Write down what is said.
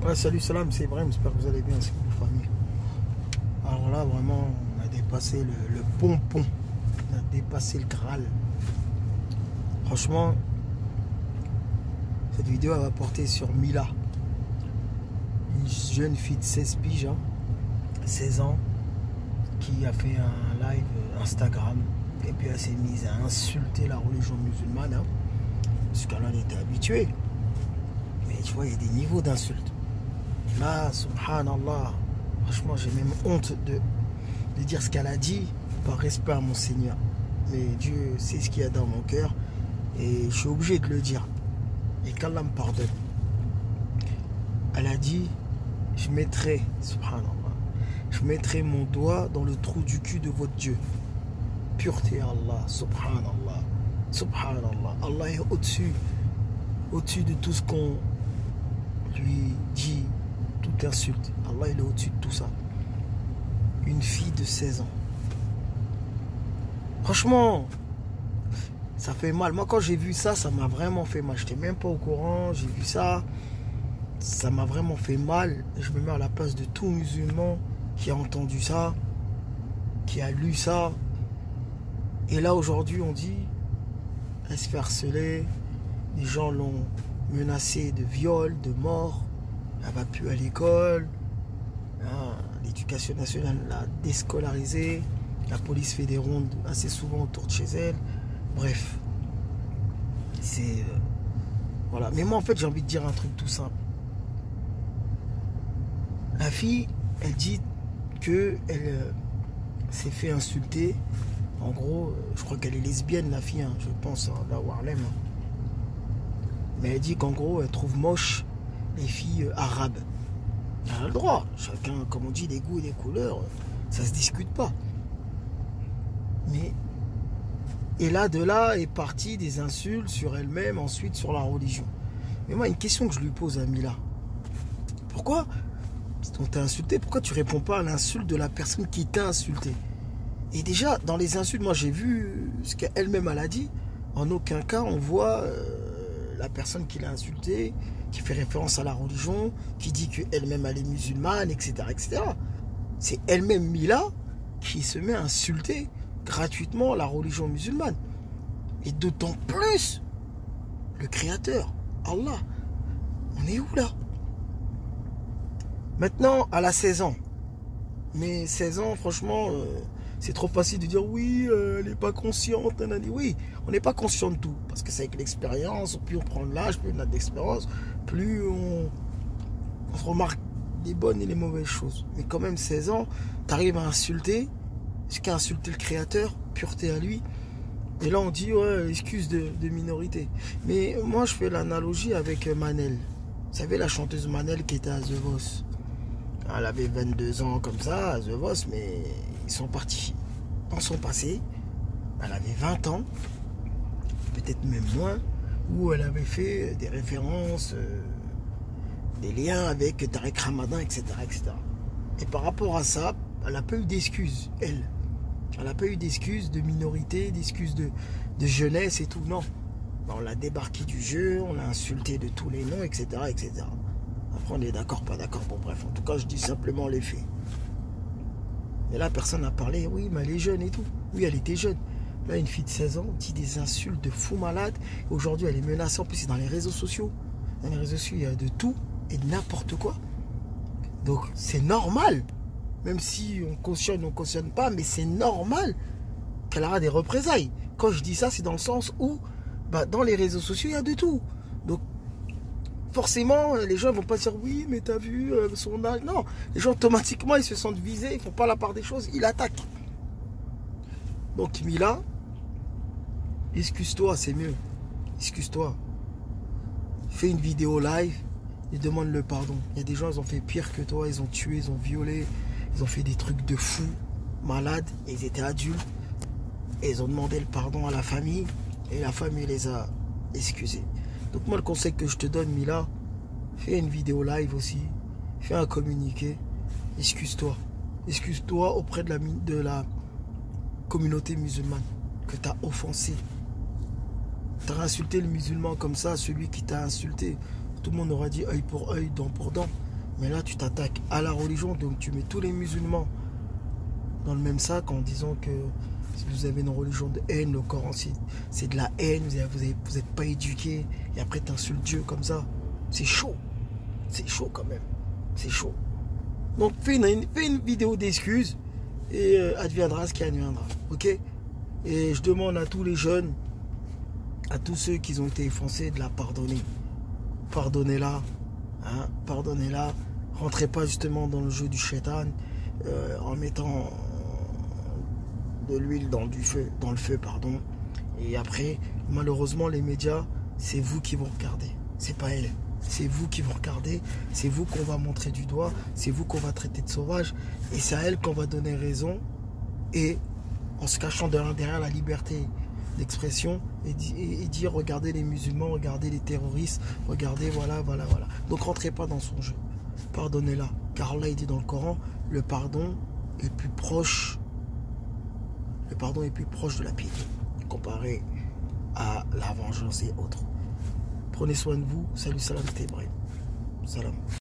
Ouais, salut, salam, c'est Ibrahim, j'espère que vous allez bien, c'est votre famille. Alors là, vraiment, on a dépassé le pompon, on a dépassé le Graal. Franchement, cette vidéo elle va porter sur Mila, une jeune fille de 16 piges, hein, 16 ans, qui a fait un live Instagram et puis elle s'est mise à insulter la religion musulmane, hein, parce qu'elle en était habituée. Mais tu vois, il y a des niveaux d'insultes. Là, subhanallah, franchement, j'ai même honte de dire ce qu'elle a dit par respect à mon Seigneur. Mais Dieu sait ce qu'il y a dans mon cœur et je suis obligé de le dire. Et qu'Allah me pardonne. Elle a dit, je mettrai, subhanallah, je mettrai mon doigt dans le trou du cul de votre Dieu. Pureté Allah, subhanallah, subhanallah. Allah est au-dessus de tout ce qu'on lui dit, toute insulte. Allah il est au-dessus de tout ça. Une fille de 16 ans. Franchement, ça fait mal. Moi quand j'ai vu ça, ça m'a vraiment fait mal. J'étais même pas au courant, j'ai vu ça. Ça m'a vraiment fait mal. Je me mets à la place de tout musulman qui a entendu ça, qui a lu ça. Et là aujourd'hui on dit, elle se fait harceler. Les gens l'ont menacée de viol, de mort. Elle va plus à l'école. L'éducation nationale l'a déscolarisée. La police fait des rondes assez souvent autour de chez elle. Bref. C'est... voilà. Mais moi, en fait, j'ai envie de dire un truc tout simple. La fille, elle dit qu'elle s'est fait insulter. En gros, je crois qu'elle est lesbienne, la fille, hein, je pense, hein, là, Harlem. Hein. Mais elle dit qu'en gros, elle trouve moche les filles arabes. Elle a le droit. Chacun, comme on dit, des goûts et des couleurs, ça se discute pas. Mais, et là, de là est parti des insultes sur elle-même, ensuite sur la religion. Mais moi, une question que je lui pose à Mila. Pourquoi, si on t'a insulté, pourquoi tu réponds pas à l'insulte de la personne qui t'a insulté? Et déjà, dans les insultes, moi j'ai vu ce qu'elle-même elle a dit. En aucun cas, on voit la personne qui l'a insulté, qui fait référence à la religion, qui dit qu'elle-même elle est musulmane, etc. etc. C'est elle-même Mila qui se met à insulter gratuitement la religion musulmane. Et d'autant plus le Créateur, Allah. On est où là? Maintenant, elle a 16 ans. Mais 16 ans, franchement, c'est trop facile de dire oui, elle n'est pas consciente. Oui, on n'est pas conscient de tout. Parce que c'est avec l'expérience, plus on prend de l'âge, plus on a d'expérience, plus on se remarque les bonnes et les mauvaises choses. Mais quand même, 16 ans, tu arrives à insulter, jusqu'à insulter le Créateur, pureté à lui. Et là, on dit, ouais, excuse de minorité. Mais moi, je fais l'analogie avec Manel. Vous savez, la chanteuse Manel qui était à The Voice. Elle avait 22 ans comme ça, à The Voice, mais ils sont partis dans son passé. Elle avait 20 ans, peut-être même moins, où elle avait fait des références, des liens avec Tariq Ramadan, etc., etc. Et par rapport à ça, elle n'a pas eu d'excuses, elle. Elle n'a pas eu d'excuses de minorité, d'excuses de jeunesse et tout, non. On l'a débarqué du jeu, on l'a insulté de tous les noms, etc., etc. Après, on est d'accord, pas d'accord, bon bref, en tout cas, je dis simplement les faits. Et là, personne n'a parlé, oui, mais elle est jeune et tout. Oui, elle était jeune. Là, une fille de 16 ans dit des insultes de fou malade. Aujourd'hui, elle est menacée, en plus, c'est dans les réseaux sociaux. Dans les réseaux sociaux, il y a de tout et de n'importe quoi. Donc, c'est normal. Même si on cautionne, on cautionne pas, mais c'est normal qu'elle aura des représailles. Quand je dis ça, c'est dans le sens où, bah, dans les réseaux sociaux, il y a de tout. Donc, forcément, les gens ne vont pas dire oui, mais t'as vu son âge. Non, les gens automatiquement, ils se sentent visés, ils font pas la part des choses, ils attaquent. Donc Mila, excuse-toi, c'est mieux. Excuse-toi. Fais une vidéo live et demande le pardon. Il y a des gens, ils ont fait pire que toi, ils ont tué, ils ont violé, ils ont fait des trucs de fous, malades, et ils étaient adultes. Et ils ont demandé le pardon à la famille, et la famille les a excusés. Donc moi, le conseil que je te donne, Mila, fais une vidéo live aussi, fais un communiqué, excuse-toi. Excuse-toi auprès de la communauté musulmane que tu as offensé. Tu as insulté le musulman comme ça, celui qui t'a insulté. Tout le monde aura dit œil pour œil, dent pour dent. Mais là, tu t'attaques à la religion, donc tu mets tous les musulmans dans le même sac en disant que si vous avez une religion de haine, le Coran c'est de la haine, vous n'êtes pas éduqué, et après tu insultes Dieu comme ça. C'est chaud quand même, c'est chaud. Donc fais une vidéo d'excuses et adviendra ce qui adviendra, ok? Et je demande à tous les jeunes, à tous ceux qui ont été offensés, de la pardonner. Pardonnez-la, hein, pardonnez-la. Rentrez pas justement dans le jeu du shaitan en mettant de l'huile dans le feu, pardon. Et après, malheureusement, les médias, c'est vous qui vont regarder, c'est pas elle. C'est vous qui vont regarder, c'est vous qu'on va montrer du doigt, c'est vous qu'on va traiter de sauvage, et c'est à elle qu'on va donner raison, et en se cachant derrière la liberté d'expression, et dire regardez les musulmans, regardez les terroristes, regardez voilà. Donc rentrez pas dans son jeu, pardonnez-la, car Allah il dit dans le Coran, le pardon est plus proche de la piété, comparé à la vengeance et autres. Prenez soin de vous. Salut, salam, c'était Ibrahim. Salam.